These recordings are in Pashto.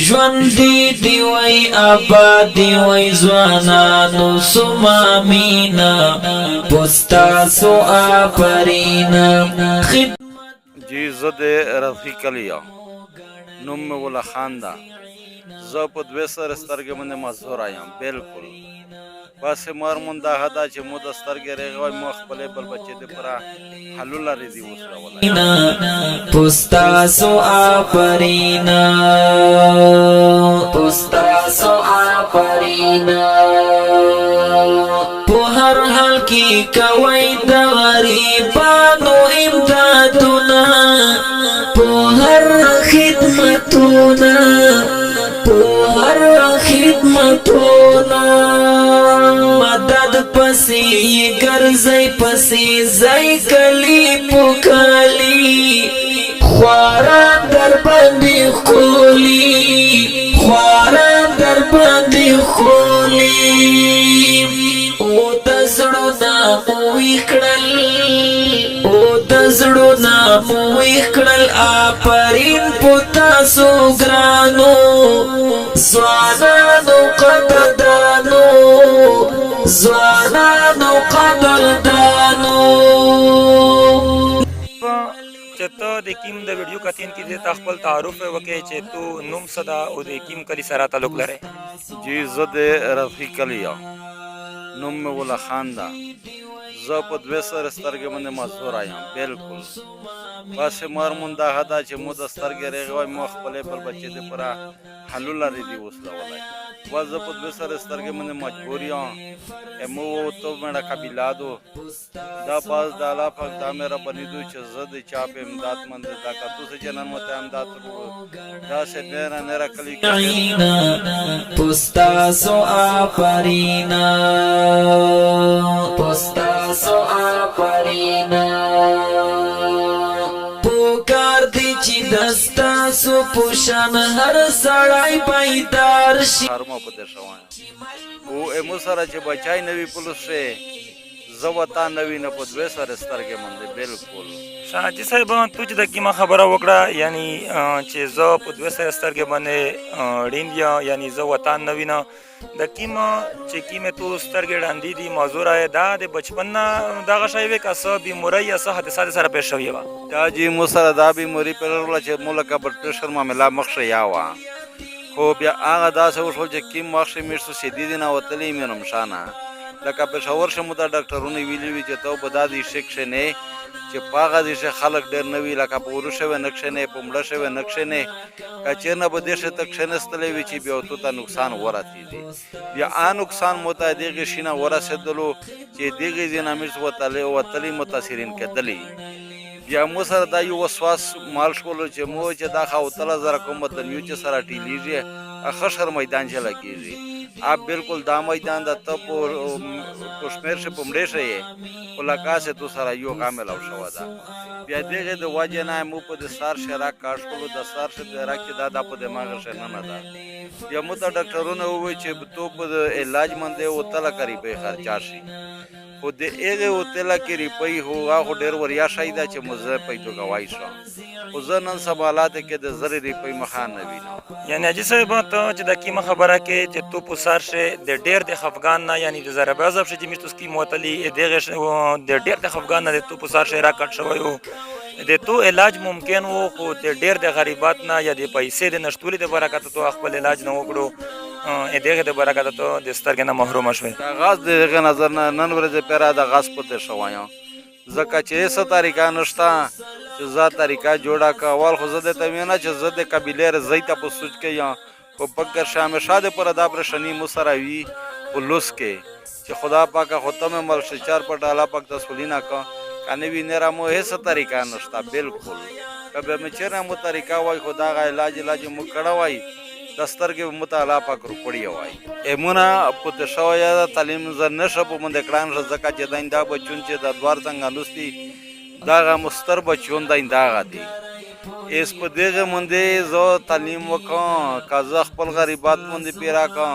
ژوندی دی وای آباد دی وای ځوانانو سمامینا پستاسو آفرینا جی زد رفیق علیا نم ولا خاندا زه په دوه سره سترګې باندې مزور آیم بالکل بس مرمون دا هدا چې مو د سترګې رغوي مو خپل بل بچی د پرا حلول لري دی وسره ولا پستاسو آفرینا پستاسو آفرینا په هر حال کې کوي د غریبانو امدادونه په هر خدمتونه په هر خدمتونه مدد پسې ګرځي پسې ځای کلی پوکلی خوارا در باندې خولی خوارا در باندې خولی او د زړه نامو وکړل او د زړه نامو وکړل آفرین پتاسو ګرانو ځوانانو قدردانو ځوانانو قدردانو چې ته د کیم د ویډیو کتین کې د خپل تعارف وکړي چې تو نوم صدا او د کیم کلی سره تعلق لري جی زد رفیق علیا نم ولا خاندا زه په دوه سره سترګې باندې مزور آیم بالکل بس مرمون دا هدا چې مو د سترګې رغوي مو خپل بل بچی د پرا حلول لري دی وسره ولا و زه په دوه سره سترګې باندې مجبور یم مو تو مړه قبیلادو دا باز د الله پاک دا مې رب بنیدو چې زه د چا په امداد مند دا کتو سه جنن مت امداد دا سه ډیر نه راکلی پستاسو آفرینا پستاسو آفرینا پوکار دی چې دستاسو پوشن هر سړی پیدار شي هرما په در شوان او امو سره چې بچای نوی پولیس شه زه وتا نوی نه په دوه سره سترګې مند بالکل شاهجي صاحب تو چې د کیمه خبره وکړه یعنی چې زه په دوه سره سترګې باندې ډینډیا یعنی زه وطن نوی نه د کیمه چې کیمه تو سترګې ډاندې دي موضوع را دا د بچپن نه دغه شی وې که څه بیمورۍ یا څه حادثات سره پیښ شوې وه دا جی مو سره دا بیموري پیرله چې ملکه بلډ پریشر معامله مخ یا وا خو بیا هغه داسې وشول چې کیم مخ میشتو شدید نه وتلی مې نمشانه لکه پېښور شمو دا ډاکټرونه ویلي وي چې ته به دا دې شک نه چې پاغه دې خلک ډېر نه وي لکه په ورو شوی نقشه نه په مړه شوی نقشه نه که چېرې نه به دې شه ته کښېنستلی وي چې بیا تو ته نقصان ورسېدي بیا هغه نقصان مو ته دغې شي نه ورسېدلو چې دغې ځای نه مې وتلي متاثرین کېدلي بیا مو سره دا یو وسواس مال شولو چې مو چې دا خاوتله زره کوم مطلب یو چې سره ټیلیږي خشر میدان چې لګېږي آپ بالکل دا میدان د ته په شمېر شه په مړې شه خو لکه هسې تو سره یو کامل او شوه ده بیا دغې د وجې نه مو په د سار شه راکاږ کړو د سار شه د راک چې دا په دماغه شه نه ده بیا مو ته ډاکټرونه ووایي چې تو په علاج باندې اوتله قریبۍ خرچا شي خو د هغې اوتله کې روپۍ هو هغه ډېر وریا شی ده چې مو زه پیدو ګوای شم خو زه نن سبا حالاتو کې د زرې روپۍ مخه نه وینم یعنی حاجي صاحب ته چې د کیمه خبره کې چې تو په سر شه د ډېر د خفګان نه یعنی د ضرب عذاب شه چې مې تو سکیم وتلی دغه د ډېر د خفګان نه تو په سر شه راکټ شوی و د تو علاج ممکن وو خو د ډېر د غریبات نه یا د پیسې د نشتولې د برکت تو خپل علاج نه وکړو دغه د برکت ته د سترګې نه محروم شوې غاز دغه نظر نه نن ورځې پیرا د غاز پته شوایم ځکه چې څه طریقه نشته چې زه طریقه جوړه کا اول خو زه د تمینه چې زه د قبیله رضی ته په سوچ کې یا په پکر شامه شاده پر دا پرشنی مسروي پولیس کې چې خدا پاک ختم مل شچار په ډالا پاک تسولینا کا کنه وی نه را مو هیڅ طریقه نشته بالکل کبه مې چیرې مو طریقه وای خدا غا علاج مو کړه وای دسترګې مطالعه پاک روپړی وای امونه پته شو یا تعلیم زر نشه په مند کړان ځکه چې دایندا بچون چې د دوار څنګه لوستي داغه مستر بچون دایندا غدي اس په دغه مونږ زه تعلیم وکم کازه خپل غریبات مونږ پیرا کا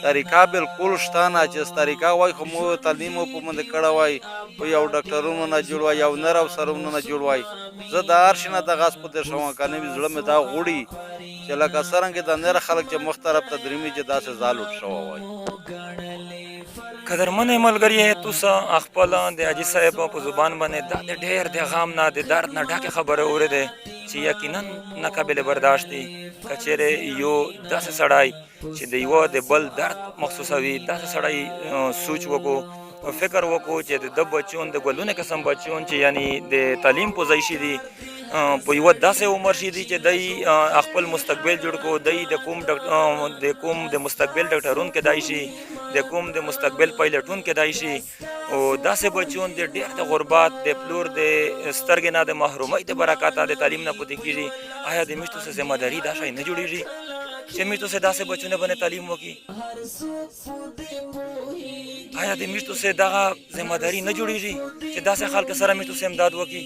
طریقہ بالکل شته نه چې طریقہ وای خو مو تعلیم په مونږ کړه وای او یو ډاکټرونو نه جوړ وای یو نر او سرونو نه جوړ وای زه د هر شنه د غاس په شوم کنه زړه مې دا غوړي چې لکه څرنګه د نر خلک چې مخ طرف ته درېمي چې داسې زالوټ شوی وای. قدرمن ملګری تاسو خپل د حاجي صاحب په زبان باندې د ډېر د غام نه د درد نه ډکه خبره اورېده چې یقینا ناقابل برداشت دي. کچېرې یو داسې سړی چې د یو د بل درد محسوسوي، داسې سړی سوچ وکړو او فکر وکړو چې د بچون د ګلونه قسم بچون چې یعنی د تعلیم په ځای شي دي په یو داسې عمر شي دي چې دای خپل مستقبل جوړ کو، دای د کوم د مستقبل ډاکټرون کې دای شي، د کوم د مستقبل پایلټون کې دای شي او داسې بچون د ډېر د غربت د پلور د سترګې نه د محرومۍ د برکاته د تعلیم نه پاتې کیږي. آیا د میشتو څه ذمہ داری دا شی نه جوړیږي چې میشتو څه داسې بچونه باندې تعلیم وکړي؟ آیا د میشتو څه دغه ذمہ داری نه جوړیږي چې داسې خلک سره میشتو څه امداد وکړي؟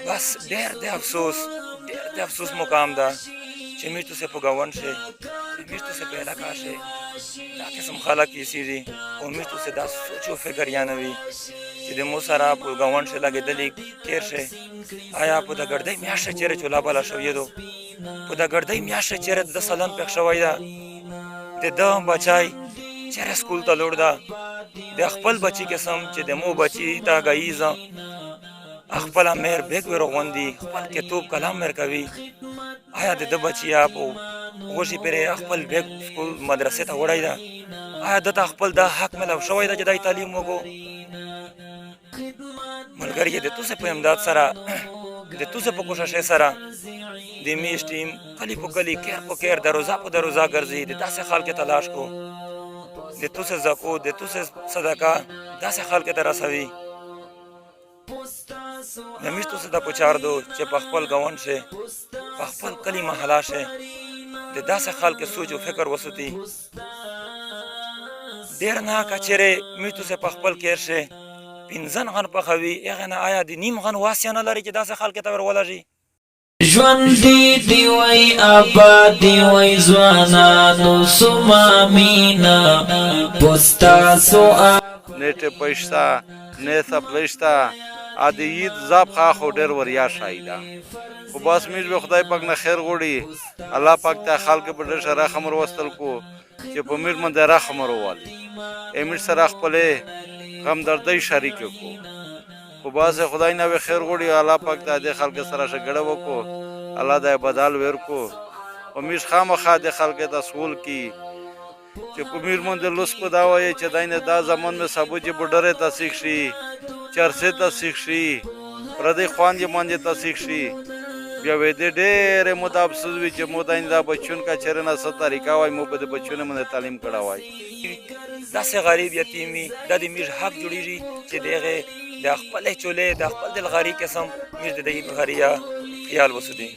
بس ډېر د افسوس مقام ده چې میشتو څه په ګاونډ شي، میشتو څه په علاقه شي، دا قسم خلک ایسېږي او میشتو څه دا سوچ او فکر یا نه وي چې د مو سره په ګاونډ شي لګېدلي تېر شي. آیا په د ګردۍ میاشته چېرې چولا بالا شوی دو؟ په د ګردۍ میاشته چېرې د سلن پېښ شوی ده؟ د ده بچی چېرې سکول ته لوړ ده؟ د خپل بچي قسم چې د مو بچي ته ګاییزه خپله مهر بیګ ورغوندي، خپل کتاب کلام مر کوي. آیا د ده بچیا په غوښې پرې خپل بیګ سکول مدرسې ته وړی ده؟ آیا ده ته خپل دا حق ملو شوی ده چې دای تعلیم وکړو؟ ملګري د توسې په امداد سره، د توسې په کوشش سره د میش ټیم کلی په کلی، کیر په کیر، دروزه په دروزه ګرځي، د داسې خلکو تلاش کو، د توسې زکو، د توسې صدقه داسې خلکو ته رسوي. د میشتو څه د پچار دو چې په خپل ګاونډ شي، په خپل کلی محله شي، د داسې خلکو سوچ او فکر وسوتي. ډېر نه که چېرې میشتو څه په خپل کیر شي پنځن غن پخوي، هغې نه آیا د نیم غن واسیه نه لري چې داسې خلکو ته ورولږي؟ ژوندې دی وای آباد دی وای ځوانانو سما مینه پستاسو نیټه پښتا نه سپلشتا ا د عید زاب خو ډېر وریا شایدا خو بس میش به خدای پاک نه خیر غوړي. الله پاک ته خلک په ډېر شره خمر وستل کو چې په میر من د رحم وروالي امیر سره خپل غم دردی شریک کو. خو بس خدای نه خیر غوړي، الله پاک ته د خلک سره شګړه وکړو، الله دې بدل ورکو او میش خامخا د خلک ته سول کی چې په میر من د لوس په دا وایي چې داینه دا زمان مې سبو چې بډره ته سیخ شي، چرسه ته سیخ شي، پردې خوان یې باندې ته سیخ شي. بیا وې دې ډېرې مو ته افسوس وي چې مو داینه دا بچون کا چېرې نه څه طریقه وای مو به د بچونه باندې تعلیم کړی وای. داسې غریب یتیم وي دا د میژ حق جوړېږي چې د هغې د خپلې چولې د خپل دلغري قسم میژ د دې غریا خیال وسودي.